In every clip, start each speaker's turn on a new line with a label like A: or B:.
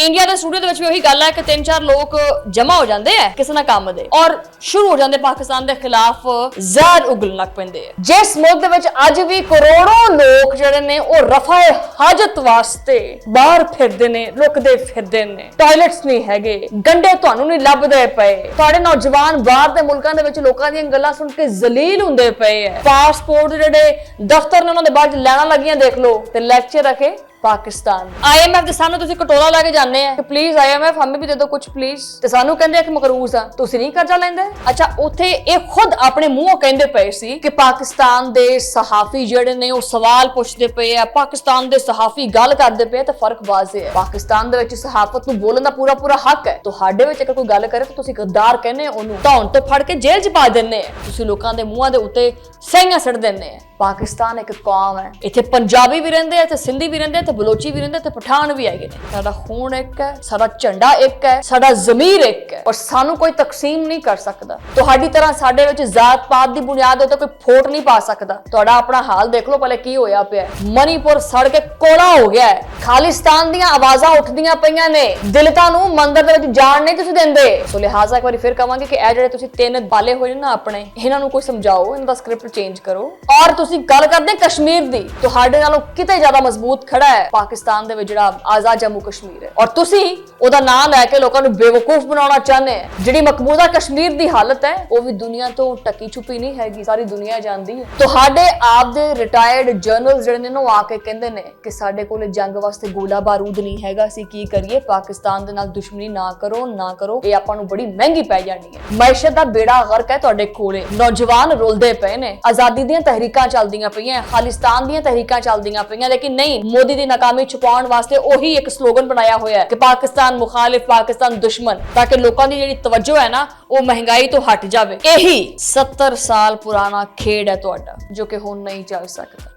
A: India के studio ਦੇ ਵਿੱਚ ਵੀ ਉਹੀ ਗੱਲ ਹੈ ਕਿ ਤਿੰਨ ਚਾਰ ਲੋਕ ਜਮਾ ਹੋ ਜਾਂਦੇ ਆ ਕਿਸੇ ਨਾ ਕੰਮ ਦੇ ਔਰ ਸ਼ੁਰੂ ਹੋ ਜਾਂਦੇ ਪਾਕਿਸਤਾਨ ਦੇ ਖਿਲਾਫ ਜ਼ਹਿਰ ਉਗਲਣ ਲੱਗ ਪੈਂਦੇ ਆ। ਜਿਸ ਮੁਲਕ ਦੇ ਵਿੱਚ ਅੱਜ ਵੀ ਕਰੋੜੋਂ ਲੋਕ ਜਿਹੜੇ ਨੇ ਉਹ ਰਫਾਏ ਹਾਜਤ ਵਾਸਤੇ ਬਾਹਰ ਫਿਰਦੇ ਨੇ, ਲੁਕਦੇ ਫਿਰਦੇ ਨੇ, ਟਾਇਲਟਸ ਨਹੀਂ ਹੈਗੇ, ਗੰਡੇ ਤੁਹਾਨੂੰ ਨਹੀਂ ਲੱਭਦੇ ਪਏ, ਤੁਹਾਡੇ ਨੌਜਵਾਨ ਬਾਹਰ ਦੇ ਮੁਲਕਾਂ ਦੇ ਵਿੱਚ ਲੋਕਾਂ ਦੀਆਂ ਗੱਲਾਂ ਸੁਣ ਕੇ ਜ਼ਲੀਲ ਹੁੰਦੇ ਪਏ ਆ। ਪਾਸਪੋਰਟ ਜਿਹੜੇ ਦਫ਼ਤਰ ਨੇ ਉਹਨਾਂ ਦੇ ਬਾਅਦ ਲੈਣਾ ਲੱਗੀਆਂ ਦੇਖ ਲਓ ਤੇ ਲੈਕਚਰ रखे पाकिस्तान IMF ਦੇ ਸਾਹਮਣੇ ਤੁਸੀਂ ਕਟੋਰਾ ਲਾ ਕੇ ਜਾਂਦੇ ਆ ਕਿ ਪਲੀਜ਼ IMF ਹਮੇ ਵੀ ਦੇ ਦਿਓ ਕੁਝ ਪਲੀਜ਼ ਤੇ ਸਾਨੂੰ ਕਹਿੰਦੇ ਆ ਕਿ ਮਕਰੂਜ਼ ਆ ਤੁਸੀਂ ਨਹੀਂ ਕਰਜ਼ਾ ਲੈਂਦੇ। ਅੱਛਾ ਉੱਥੇ ਇਹ ਖੁਦ ਆਪਣੇ ਮੂੰਹੋਂ ਕਹਿੰਦੇ ਪਏ ਸੀ ਕਿ ਪਾਕਿਸਤਾਨ ਦੇ ਸਹਾਫੀ ਜਿਹੜੇ ਨੇ ਉਹ ਸਵਾਲ ਪੁੱਛਦੇ ਪਏ ਆ, ਪਾਕਿਸਤਾਨ ਦੇ ਸਹਾਫੀ ਗੱਲ ਕਰਦੇ ਪਏ ਤਾਂ ਫਰਕ ਵਾਜ਼ਿਹ ਹੈ। ਪਾਕਿਸਤਾਨ ਦੇ ਵਿੱਚ ਸਹਾਫਤ ਨੂੰ ਬੋਲਣ ਦਾ ਪੂਰਾ ਹੱਕ ਹੈ। ਤੁਹਾਡੇ ਵਿੱਚ ਅਗਰ ਕੋਈ ਗੱਲ ਕਰੇ ਤਾਂ ਤੁਸੀਂ ਗੱਦਾਰ ਕਹਿੰਦੇ ਉਹਨੂੰ ਧੌਣ ਤੋਂ ਫੜ ਕੇ ਜੇਲ੍ਹ 'ਚ ਪਾ ਦਿੰਦੇ ਆ, ਤੁਸੀਂ ਲੋਕਾਂ ਦੇ ਮੂੰਹਾਂ ਦੇ ਉੱਤੇ ਸਹੀਆਂ ਸਿੱਟ ਦਿੰਦੇ ਆ। ਪਾਕਿਸਤਾਨ ਇੱਕ ਕੌਮ ਹੈ, ਇੱਥੇ ਪੰਜਾਬੀ ਵੀ ਰਹਿੰਦੇ ਆ ਤੇ ਸਿੰਧੀ ਵੀ ਰਹਿੰਦੇ ਆ ਤੇ ਬਲੋਚੀ ਵੀ ਰਹਿੰਦੇ ਤੇ ਪਠਾਨ ਵੀ ਹੈਗੇ ਨੇ। ਸਾਡਾ ਖੂਨ ਇੱਕ ਹੈ, ਸਾਡਾ ਝੰਡਾ ਇੱਕ ਹੈ, ਸਾਡਾ ਜ਼ਮੀਰ ਇੱਕ ਹੈ ਔਰ ਸਾਨੂੰ ਕੋਈ ਤਕਸੀਮ ਨਹੀਂ ਕਰ ਸਕਦਾ। ਤੁਹਾਡੀ ਤਰ੍ਹਾਂ ਸਾਡੇ ਵਿੱਚ ਜ਼ਾਤ ਪਾਤ ਦੀ ਬੁਨਿਆਦ ਉੱਤੇ ਕੋਈ ਫੋਟ ਨਹੀਂ ਪਾ ਸਕਦਾ। ਤੁਹਾਡਾ ਆਪਣਾ ਹਾਲ ਦੇਖ ਲਓ ਪਹਿਲੇ ਕੀ ਹੋਇਆ ਪਿਆ। ਮਨੀਪੁਰ ਸੜ ਕੇ ਕੋਲਾ ਹੋ ਗਿਆ ਹੈ, ਖਾਲਿਸਤਾਨ ਦੀਆਂ ਆਵਾਜ਼ਾਂ ਉੱਠਦੀਆਂ ਪਈਆਂ ਨੇ, ਦਿਲਤਾਂ ਨੂੰ ਮੰਦਰ ਦੇ ਵਿੱਚ ਜਾਣ ਨਹੀਂ ਤੁਸੀਂ ਦਿੰਦੇ। ਸੋ ਲਿਹਾਜ਼ਾ ਇੱਕ ਵਾਰੀ ਫਿਰ ਕਹਾਂਗੇ ਕਿ ਇਹ ਜਿਹੜੇ ਤੁਸੀਂ ਤਿੰਨ ਬਾਲੇ ਹੋਏ ਨੇ ਨਾ ਆਪਣੇ, ਇਹਨਾਂ ਨੂੰ ਕੋਈ ਸਮਝਾਓ, ਇਹਨਾਂ ਦਾ ਸਕ੍ਰਿਪਟ ਚੇਂਜ ਕਰੋ। ਔਰ ਤੁਸੀਂ ਗੱਲ ਕਰਦੇ ਕਸ਼ਮੀਰ ਦੀ, ਤੁਹਾਡੇ ਨਾਲੋਂ ਕਿਤੇ ਜ਼ਿਆਦਾ ਮਜ਼ਬੂਤ ਖੜਾ ਹੈ ਪਾਕਿਸਤਾਨ ਦੇ ਵਿੱਚ ਜਿਹੜਾ ਆਜ਼ਾਦ ਜੰਮੂ ਕਸ਼ਮੀਰ ਹੈ ਔਰ ਤੁਸੀਂ ਉਹਦਾ ਨਾਮ ਲੈ ਕੇ ਲੋਕਾਂ ਨੂੰ ਬੇਵਕੂਫ ਬਣਾਉਣਾ ਚਾਹੁੰਦੇ ਆ। ਜਿਹੜੀ ਮਕਬੂਜ਼ਾ ਕਸ਼ਮੀਰ ਦੀ ਹਾਲਤ ਹੈ ਉਹ ਵੀ ਦੁਨੀਆ ਤੋਂ ਟਕੀ ਛੁਪੀ ਨਹੀਂ ਹੈਗੀ, ਸਾਰੀ ਦੁਨੀਆ ਜਾਣਦੀ ਹੈ। ਤੁਹਾਡੇ ਆਪ ਦੇ ਰਿਟਾਇਰਡ ਜਰਨਲਸ ਜਿਹੜੇ ਨੇ ਉਹ ਆ ਕੇ ਕਹਿੰਦੇ ਨੇ ਕਿ ਸਾਡੇ ਕੋਲੇ ਜੰਗ ਵਾਸਤੇ ਗੋਲਾ ਬਾਰੂਦ ਨਹੀਂ ਹੈਗਾ, ਅਸੀਂ ਕੀ ਕਰੀਏ, ਪਾਕਿਸਤਾਨ ਦੇ ਨਾਲ ਦੁਸ਼ਮਣੀ ਨਾ ਕਰੋ, ਇਹ ਆਪਾਂ ਨੂੰ ਬੜੀ ਮਹਿੰਗੀ ਪੈ ਜਾਣੀ ਹੈ। ਮੈਸ਼ਤ ਦਾ ਬੇੜਾ ਗਰਕ ਹੈ ਤੁਹਾਡੇ ਕੋਲੇ, ਨੌਜਵਾਨ ਰੁਲਦੇ ਪਏ ਨੇ, ਆਜ਼ਾਦੀ ਦੀਆਂ ਤਹਿਰੀਕਾਂ ਚੱਲਦੀਆਂ ਪਈਆਂ, ਖਾਲਿਸਤਾਨ ਦੀਆਂ ਤਹਿਰੀਕਾਂ ਚੱਲਦੀਆਂ ਪਈਆਂ, ਲੇਕਿਨ ਨਹੀਂ, ਮੋਦੀ ਦੀ ਨਾਕਾਮੀ ਛੁਪਾਉਣ ਵਾਸਤੇ ਉਹੀ ਇੱਕ ਸਲੋਗਨ ਬਣਾਇਆ ਹੋਇਆ ਹੈ ਕਿ ਪਾਕਿਸਤਾਨ ਮੁਖਾਲਿਫ, ਪਾਕਿਸਤਾਨ ਦੁਸ਼ਮਣ, ਤਾਂ ਕਿ ਲੋਕਾਂ ਦੀ ਜਿਹੜੀ ਤਵੱਜੋ ਹੈ ਨਾ ਉਹ ਮਹਿੰਗਾਈ ਤੋਂ ਹਟ ਜਾਵੇ। ਇਹੀ 70 ਸਾਲ ਪੁਰਾਣਾ ਖੇਡ ਹੈ ਤੁਹਾਡਾ ਜੋ ਕਿ ਹੁਣ ਨਹੀਂ ਚੱਲ ਸਕਦਾ।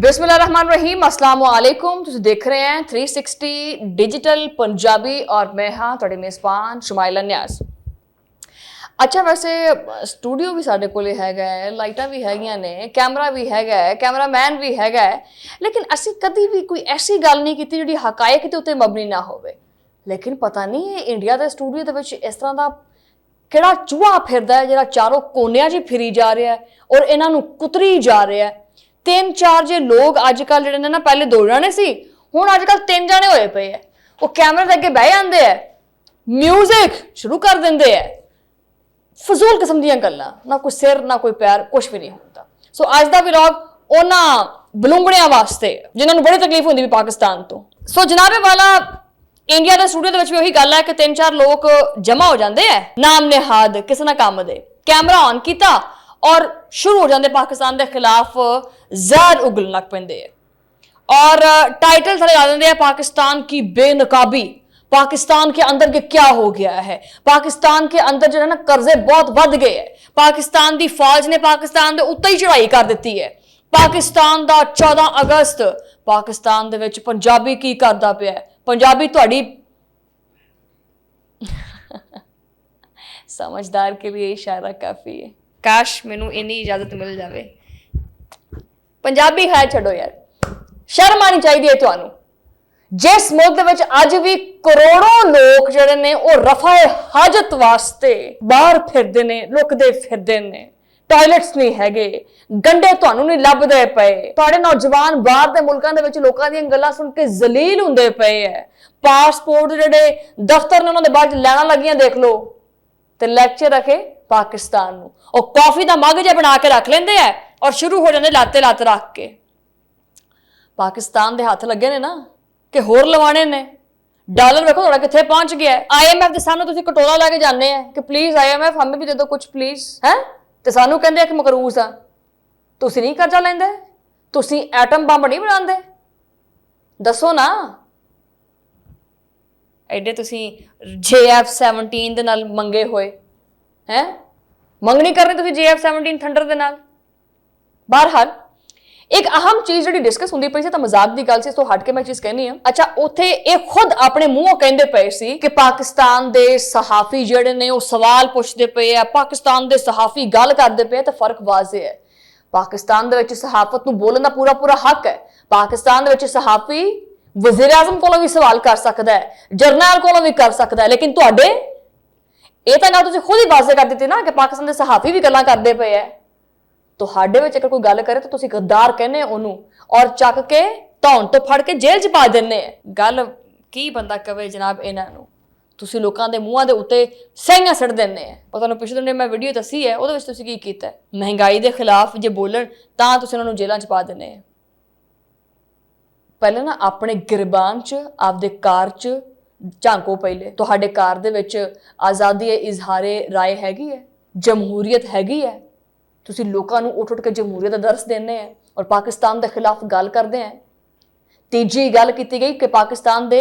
A: बिस्मिल्लाहिर्रहमानिर्रहीम, अस्सलाम वालेकुम। तुसीं देख रहे हैं 360 डिजिटल पंजाबी और मैं हाँ तुहाडे मेज़बान शुमाइला नियाज़। अच्छा वैसे स्टूडियो भी साडे कोले हैगा है, लाइटां भी हैगियां ने, कैमरा भी हैगा है, कैमरामैन भी हैगा है, लेकिन असीं कदी भी कोई ऐसी गल नहीं कीती जिहड़ी हकायक दे उत्ते मबनी ना होवे। लेकिन पता नहीं ये इंडिया दे स्टूडियो दे विच इस तरह दा किहड़ा चूहा फिरदा है जिहड़ा चारों कोनियां 'च फिरी जा रहा है और इन्हां नूं कुतरी जा रहा है। तीन चार जे लोग अजकल जिहड़े ने ना पहले दो जाने सी, हुण अजकल तीन जाने होए पे है। वो कैमरे दे अगे बह जांदे है, म्यूजिक शुरू कर दिंदे है, फजूल किस्म दीयां गल्लां, ना कोई सिर ना कोई पैर, कुछ भी नहीं होता। सो अज दा व्लॉग उन्हां बलूंगड़ियां वास्ते जिन्हां नूं बड़ी तकलीफ हुंदी वी पाकिस्तान तो। सो जनाबे वाला इंडिया दे स्टूडियो दे विच भी ओही गल है कि तीन चार लोग जमा हो जांदे है नाम निहाद किसी ना काम दे, कैमरा ऑन कीता और शुरू हो जाते पाकिस्तान के खिलाफ जहर उगलन लग पेंदे और टाइटल थले ला देंदे पाकिस्तान की बेनकाबी, पाकिस्तान के अंदर के क्या हो गया है, पाकिस्तान के अंदर जो है ना कर्जे बहुत बढ़ गए है, पाकिस्तान की फौज ने पाकिस्तान के उत्ते ही चढ़ाई कर दी है, पाकिस्तान का 14 अगस्त पाकिस्तान दे विच पंजाबी की करदा पिया है, पंजाबी तुहाडी समझदार के लिए इशारा काफी है। काश मैनू इन्नी इजाजत मिल जाए। पंजाबी है छड्डो यार, शर्म आनी चाहिए तुहानू। जिस मुल्क दे विच अज भी करोड़ों लोग जिहड़े ने वो रफाए हाजत वास्ते बाहर फिरदे ने, लुकदे फिरदे ने, टॉयलेट्स नहीं हैगे, गंडे तुहानू नहीं लभदे पए, तुहाडे नौजवान बाहर दे मुल्कां दे विच लोकां दीयां गल्लां सुन के जलील हुंदे पए है। पासपोर्ट जिहड़े दफ्तर ने उन्हां दे बाहर लैणां लगियां देख लो ते लेक्चर रखे पाकिस्तान नूं, और कॉफी का मग जिहा बना के रख लेंदे है और शुरू हो जाते लाते लत रख के। पाकिस्तान दे हथ लगे ने ना कि होर लवाने ने, डॉलर देखो थोड़ा कित्थे पहुंच गया है। IMF के सामने तुसीं कटोरा ला के जाने हैं कि प्लीज IMF हमें भी दे दो कुछ प्लीज, है ते सानू कहंदे कि मकरूज आ, तुसीं नहीं कर्जा लैंदे, तुसीं एटम बंब नहीं बनांदे, दसो ना। एडे तुसीं JF-17 दे नाल मंगे होए हैं, मंगनी करनी तुसीं JF-17 थंडर दे नाल। बहरहाल एक अहम चीज जिहड़ी डिस्कस हुंदी पई सी, तां मजाक दी गल सी, तो हट के मैं चीज कहनी है। अच्छा उत्थे ये खुद अपने मूंहों कहंदे पए सी कि पाकिस्तान दे सहाफी जिहड़े ने वो सवाल पुछदे पए आ, पाकिस्तान दे सहाफी गल करदे पए, तां फर्क वाज़िह है। पाकिस्तान दे विच सहाफत नूं बोलण दा पूरा हक है। पाकिस्तान दे विच सहाफी ਵਜ਼ੀਰ ਆਜ਼ਮ ਕੋਲੋਂ ਵੀ ਸਵਾਲ ਕਰ ਸਕਦਾ ਹੈ, ਜਰਨੈਲ ਕੋਲੋਂ ਵੀ ਕਰ ਸਕਦਾ ਹੈ, ਲੇਕਿਨ ਤੁਹਾਡੇ ਇਹ ਤਾਂ ਗੱਲ ਤੁਸੀਂ ਖੁਦ ਹੀ ਵਾਜ਼ਿਹ ਕਰ ਦਿੱਤੀ ਨਾ ਕਿ ਪਾਕਿਸਤਾਨ ਦੇ ਸਹਾਫੀ ਵੀ ਗੱਲਾਂ ਕਰਦੇ ਪਏ ਐ। ਤੁਹਾਡੇ ਵਿੱਚ ਅਗਰ ਕੋਈ ਗੱਲ ਕਰੇ ਤਾਂ ਤੁਸੀਂ ਗੱਦਾਰ ਕਹਿੰਦੇ ਉਹਨੂੰ ਔਰ ਚੱਕ ਕੇ ਧੌਣ ਤੋਂ ਫੜ ਕੇ ਜੇਲ੍ਹ 'ਚ ਪਾ ਦਿੰਦੇ ਆ। ਗੱਲ ਕੀ ਬੰਦਾ ਕਵੇ ਜਨਾਬ ਇਹਨਾਂ ਨੂੰ, ਤੁਸੀਂ ਲੋਕਾਂ ਦੇ ਮੂੰਹਾਂ ਦੇ ਉੱਤੇ ਸਹੀਆਂ ਸੜ ਦਿੰਦੇ ਆ। ਉਹ ਤੁਹਾਨੂੰ ਪਿਛਲੇ ਦਿਨ ਮੈਂ ਵੀਡੀਓ ਦੱਸੀ ਹੈ, ਉਹਦੇ ਵਿੱਚ ਤੁਸੀਂ ਕੀ ਕੀਤਾ, ਮਹਿੰਗਾਈ ਦੇ ਖਿਲਾਫ ਜੇ ਬੋਲਣ ਤਾਂ ਤੁਸੀਂ ਉਹਨਾਂ ਨੂੰ ਜੇਲ੍ਹਾਂ 'ਚ ਪਾ ਦਿੰਦੇ ਆ। ਪਹਿਲੇ ਨਾ ਆਪਣੇ ਗਿਰਬਾਨ 'ਚ ਆਪਦੇ ਕਾਰ 'ਚ ਝਾਂਕੋ, ਪਹਿਲੇ ਤੁਹਾਡੇ ਕਾਰ ਦੇ ਵਿੱਚ ਆਜ਼ਾਦੀ ਇਜ਼ਹਾਰੇ ਰਾਏ ਹੈਗੀ ਹੈ, ਜਮਹੂਰੀਅਤ ਹੈਗੀ ਹੈ। ਤੁਸੀਂ ਲੋਕਾਂ ਨੂੰ ਉੱਠ ਕੇ ਜਮਹੂਰੀਅਤ ਦਾ ਦਰਸ ਦਿੰਦੇ ਆ ਔਰ ਪਾਕਿਸਤਾਨ ਦੇ ਖਿਲਾਫ ਗੱਲ ਕਰਦੇ ਆ। ਤੀਜੀ ਗੱਲ ਕੀਤੀ ਗਈ ਕਿ ਪਾਕਿਸਤਾਨ ਦੇ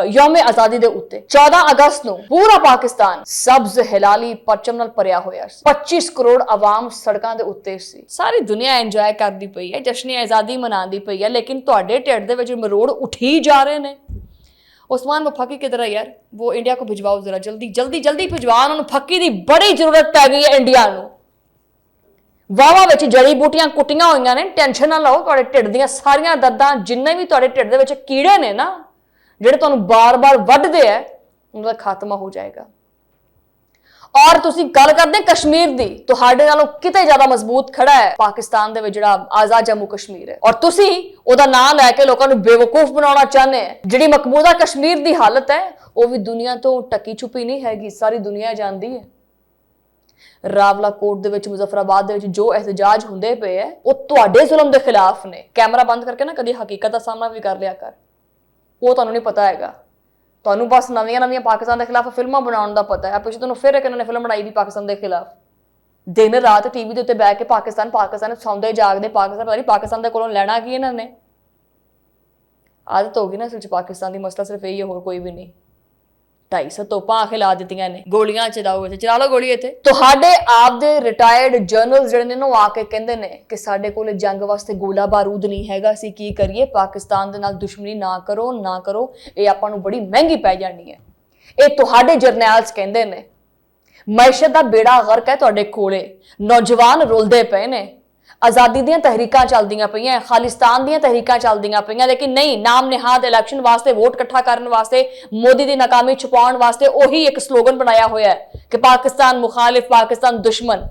A: ਯੌਮ ਆਜ਼ਾਦੀ ਦੇ ਉੱਤੇ 14 ਅਗਸਤ ਨੂੰ ਪੂਰਾ ਪਾਕਿਸਤਾਨ ਸਬਜ਼ ਹਿਲਾਲੀ ਪਰਚਮ ਨਾਲ ਭਰਿਆ ਹੋਇਆ ਸੀ। 25 ਕਰੋੜ ਆਵਾਮ ਸੜਕਾਂ ਦੇ ਉੱਤੇ ਸੀ। ਸਾਰੀ ਦੁਨੀਆ ਇੰਜੋਏ ਕਰਦੀ ਪਈ ਹੈ, ਜਸ਼ਨ ਆਜ਼ਾਦੀ ਮਨਾਉਂਦੀ ਪਈ ਹੈ, ਲੇਕਿਨ ਤੁਹਾਡੇ ਢਿੱਡ ਦੇ ਵਿੱਚ ਮਰੋੜ ਉਠੀ ਜਾ ਰਹੇ ਨੇ। उस्मान वो फकी किधर है यार, वो इंडिया को भिजवाओ जरा, जल्दी जल्दी जल्दी भिजवाओ। उन्होंने फकी की बड़ी जरूरत पै गई है इंडिया नूं। वाहवां विच जड़ी बूटियां कुटियां होईयां ने, टेंशन ना लो, तुहाडे ढिड दीयां सारियां दर्दां जिन्ने भी तुहाडे ढिड दे विच कीड़े ने ना जिहड़े तुहानूं बार-बार वड्डदे आ, उन्हां दा खात्मा हो जाएगा। और तुसीं गल करदे कश्मीर दी, तुहाडे नालों किते ज्यादा मजबूत खड़ा है पाकिस्तान दे विच जिहड़ा आजाद जम्मू कश्मीर है। और तुसीं ओहदा नाम लैके लोकां नूं बेवकूफ बनाउणा चाहते हैं। जिहड़ी मकबूजा कश्मीर दी हालत है वो भी दुनिया तो टकी छुपी नहीं हैगी, सारी दुनिया जानदी है। रावलाकोट दे विच, मुजफ्फराबाद दे विच जो एहतजाज हुंदे पे है वो तुहाडे जुल्म दे खिलाफ ने। कैमरा बंद करके ना कदी हकीकत दा सामना भी कर लिया कर, वो तुहानूं नहीं पता हैगा। ਤੁਹਾਨੂੰ ਬਸ ਨਵੀਆਂ ਪਾਕਿਸਤਾਨ ਦੇ ਖਿਲਾਫ ਫਿਲਮਾਂ ਬਣਾਉਣ ਦਾ ਪਤਾ ਹੈ। ਪਿੱਛੇ ਤੁਹਾਨੂੰ ਫਿਰ ਇਹਨਾਂ ਨੇ ਫਿਲਮ ਬਣਾਈ ਵੀ ਪਾਕਿਸਤਾਨ ਦੇ ਖਿਲਾਫ। ਦਿਨ ਰਾਤ ਟੀਵੀ ਦੇ ਉੱਤੇ ਬੈਠ ਕੇ ਪਾਕਿਸਤਾਨ ਸੌਂਦੇ ਜਾਗਦੇ ਪਾਕਿਸਤਾਨ, ਪਤਾ ਨਹੀਂ ਪਾਕਿਸਤਾਨ ਦੇ ਕੋਲੋਂ ਲੈਣਾ ਕੀ ਇਹਨਾਂ ਨੇ। ਆਦਤ ਹੋ ਗਈ ਨਾ ਸਿਰਫ ਪਾਕਿਸਤਾਨ ਦੀ, ਮਸਲਾ ਸਿਰਫ ਇਹੀ ਹੈ, ਹੋਰ ਕੋਈ ਵੀ ਨਹੀਂ। 250 ਤੋਪਾਂ ਖਿਲਾ ਦਿੱਤੀਆਂ ਨੇ, ਗੋਲੀਆਂ ਚਲਾਓ, ਇੱਥੇ ਚਲਾ ਲਓ ਗੋਲੀ। ਇੱਥੇ ਤੁਹਾਡੇ ਆਪ ਦੇ ਰਿਟਾਇਰਡ ਜਰਨਲ ਜਿਹੜੇ ਨੇ ਉਹ ਆ ਕੇ ਕਹਿੰਦੇ ਨੇ ਕਿ ਸਾਡੇ ਕੋਲ ਜੰਗ ਵਾਸਤੇ ਗੋਲਾ ਬਾਰੂਦ ਨਹੀਂ ਹੈਗਾ, ਅਸੀਂ ਕੀ ਕਰੀਏ, ਪਾਕਿਸਤਾਨ ਦੇ ਨਾਲ ਦੁਸ਼ਮਣੀ ਨਾ ਕਰੋ, ਇਹ ਆਪਾਂ ਨੂੰ ਬੜੀ ਮਹਿੰਗੀ ਪੈ ਜਾਣੀ ਹੈ। ਇਹ ਤੁਹਾਡੇ ਜਰਨੈਲਸ ਕਹਿੰਦੇ ਨੇ। ਮੈਸ਼ਤ ਦਾ ਬੇੜਾ ਗਰਕ ਹੈ ਤੁਹਾਡੇ ਕੋਲੇ, ਨੌਜਵਾਨ ਰੁਲਦੇ ਪਏ ਨੇ, आजादी ਦੀਆਂ ਤਹਿਰੀਕਾਂ ਚੱਲਦੀਆਂ ਪਈਆਂ, ਖਾਲਿਸਤਾਨ ਦੀਆਂ ਤਹਿਰੀਕਾਂ ਚੱਲਦੀਆਂ ਪਈਆਂ, ਲੇਕਿਨ ਨਹੀਂ, ਨਾਮ ਨਿਹਾਦ ਇਲੈਕਸ਼ਨ ਵਾਸਤੇ, ਵੋਟ ਇਕੱਠਾ ਕਰਨ ਵਾਸਤੇ, ਮੋਦੀ ਦੀ ਨਾਕਾਮੀ ਛੁਪਾਉਣ ਵਾਸਤੇ ਉਹੀ ਇੱਕ ਸਲੋਗਨ ਬਣਾਇਆ ਹੋਇਆ ਹੈ ਕਿ ਪਾਕਿਸਤਾਨ ਮੁਖਾਲਿਫ, ਪਾਕਿਸਤਾਨ ਦੁਸ਼ਮਣ,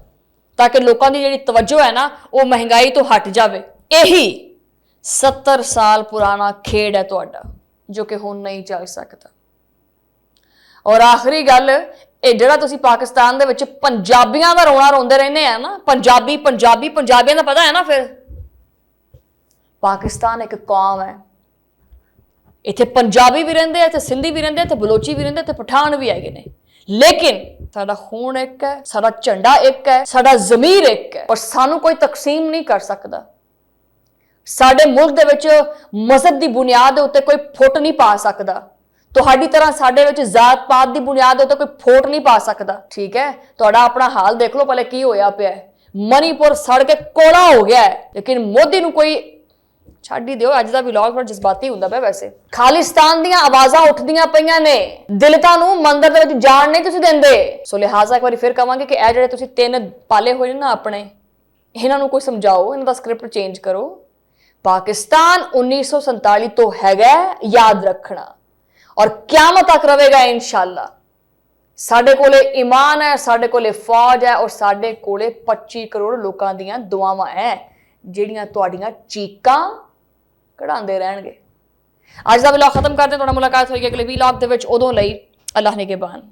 A: ਤਾਂ ਕਿ ਲੋਕਾਂ ਦੀ ਜਿਹੜੀ ਤਵੱਜੋ ਹੈ ਨਾ ਉਹ ਮਹਿੰਗਾਈ ਤੋਂ ਹਟ ਜਾਵੇ। ਇਹੀ 70 ਸਾਲ ਪੁਰਾਣਾ ਖੇਡ ਹੈ ਤੁਹਾਡਾ ਜੋ ਕਿ ਹੁਣ ਨਹੀਂ ਚੱਲ ਸਕਦਾ। ਔਰ ਆਖਰੀ ਗੱਲ, ਇਹ ਜਿਹੜਾ ਤੁਸੀਂ ਪਾਕਿਸਤਾਨ ਦੇ ਵਿੱਚ ਪੰਜਾਬੀਆਂ ਦਾ ਰੋਣਾ ਰੋਂਦੇ ਰਹਿੰਦੇ ਆ ਨਾ, ਪੰਜਾਬੀਆਂ ਦਾ ਪਤਾ ਹੈ ਨਾ, ਫਿਰ ਪਾਕਿਸਤਾਨ ਇੱਕ ਕੌਮ ਹੈ। ਇੱਥੇ ਪੰਜਾਬੀ ਵੀ ਰਹਿੰਦੇ ਆ, ਇੱਥੇ ਸਿੰਧੀ ਵੀ ਰਹਿੰਦੇ ਆ, ਇੱਥੇ ਬਲੋਚੀ ਵੀ ਰਹਿੰਦੇ, ਇੱਥੇ ਪਠਾਨ ਵੀ ਹੈਗੇ ਨੇ, ਲੇਕਿਨ ਸਾਡਾ ਖੂਨ ਇੱਕ ਹੈ, ਸਾਡਾ ਝੰਡਾ ਇੱਕ ਹੈ, ਸਾਡਾ ਜ਼ਮੀਰ ਇੱਕ ਹੈ, ਔਰ ਸਾਨੂੰ ਕੋਈ ਤਕਸੀਮ ਨਹੀਂ ਕਰ ਸਕਦਾ। ਸਾਡੇ ਮੁਲਕ ਦੇ ਵਿੱਚ ਮਜ਼ਹਬ ਦੀ ਬੁਨਿਆਦ ਦੇ ਉੱਤੇ ਕੋਈ ਫੁੱਟ ਨਹੀਂ ਪਾ ਸਕਦਾ। ਤੁਹਾਡੀ ਤਰ੍ਹਾਂ ਸਾਡੇ ਵਿੱਚ ਜ਼ਾਤ ਪਾਤ ਦੀ ਬੁਨਿਆਦ ਦੇ ਉੱਤੇ ਕੋਈ ਫੋਟ ਨਹੀਂ ਪਾ ਸਕਦਾ। ਠੀਕ ਹੈ, ਤੁਹਾਡਾ ਆਪਣਾ ਹਾਲ ਦੇਖ ਲਓ ਪਹਿਲੇ ਕੀ ਹੋਇਆ ਪਿਆ ਹੈ। ਮਨੀਪੁਰ ਸੜ ਕੇ ਕੋਲਾ ਹੋ ਗਿਆ ਹੈ, ਲੇਕਿਨ ਮੋਦੀ ਨੂੰ ਕੋਈ ਛੱਡ ਹੀ ਦਿਓ। ਅੱਜ ਦਾ ਵਲੌਗ ਬੜਾ ਜਜ਼ਬਾਤੀ ਹੁੰਦਾ ਪਿਆ। ਵੈਸੇ ਖਾਲਿਸਤਾਨ ਦੀਆਂ ਆਵਾਜ਼ਾਂ ਉੱਠਦੀਆਂ ਪਈਆਂ ਨੇ, ਦਿਲਤਾਂ ਨੂੰ ਮੰਦਰ ਦੇ ਵਿੱਚ ਜਾਣ ਨਹੀਂ ਤੁਸੀਂ ਦਿੰਦੇ। ਸੋ ਲਿਹਾਜ਼ਾ ਇੱਕ ਵਾਰੀ ਫਿਰ ਕਹਾਂਗੇ ਕਿ ਇਹ ਜਿਹੜੇ ਤੁਸੀਂ 3 ਪਾਲੇ ਹੋਏ ਨੇ ਨਾ ਆਪਣੇ, ਇਹਨਾਂ ਨੂੰ ਕੋਈ ਸਮਝਾਓ, ਇਹਨਾਂ ਦਾ ਸਕ੍ਰਿਪਟ ਚੇਂਜ ਕਰੋ। ਪਾਕਿਸਤਾਨ 1947 ਤੋਂ ਹੈਗਾ, याद रखना, और क़यामत तक रहेगा इंशाअल्लाह। साडे कोले ईमान है, साडे कोले फौज है, और साडे कोले 25 करोड़ लोकां दियां दुआवां है जिहड़ियां तुहाडीआं चीकां कढांदे रहणगे। अज दा व्लॉग खत्म करदे, तुहाडा मुलाकात होएगी अगले व्लॉग दे विच। उदों लई अल्लाह निगहबान।